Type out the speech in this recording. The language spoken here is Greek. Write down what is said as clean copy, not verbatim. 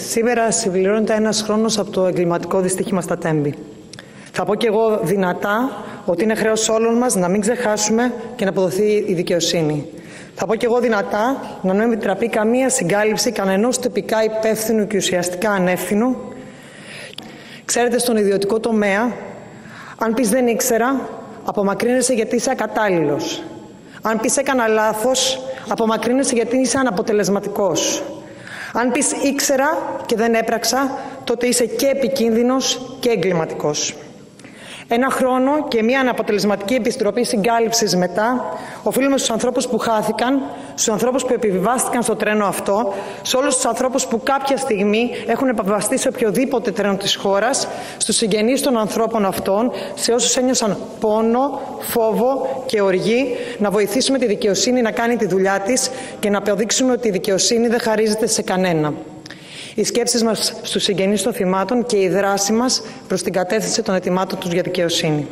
Σήμερα συμπληρώνεται ένας χρόνος από το εγκληματικό δυστύχημα στα Τέμπη. Θα πω και εγώ δυνατά ότι είναι χρέος όλων μας να μην ξεχάσουμε και να αποδοθεί η δικαιοσύνη. Θα πω και εγώ δυνατά να μην επιτραπεί καμία συγκάλυψη κανενός τοπικά υπεύθυνου και ουσιαστικά ανεύθυνου. Ξέρετε, στον ιδιωτικό τομέα, αν πεις δεν ήξερα, απομακρύνεσαι γιατί είσαι ακατάλληλος. Αν πεις έκανα λάθος, απομακρύνεσαι γιατί είσαι αναποτελεσματικός. Αν πεις ήξερα και δεν έπραξα, τότε είσαι και επικίνδυνος και εγκληματικός. Ένα χρόνο και μια αναποτελεσματική επιστροφή συγκάλυψης μετά, οφείλουμε στους ανθρώπους που χάθηκαν, στους ανθρώπους που επιβιβάστηκαν στο τρένο αυτό, σε όλους τους ανθρώπους που κάποια στιγμή έχουν επαβαστεί σε οποιοδήποτε τρένο της χώρας, στους συγγενείς των ανθρώπων αυτών, σε όσους ένιωσαν πόνο, φόβο και οργή, να βοηθήσουμε τη δικαιοσύνη να κάνει τη δουλειά της και να αποδείξουμε ότι η δικαιοσύνη δεν χαρίζεται σε κανένα. Οι σκέψεις μας στους συγγενείς των θυμάτων και η δράση μας προς την κατεύθυνση των αιτημάτων τους για δικαιοσύνη.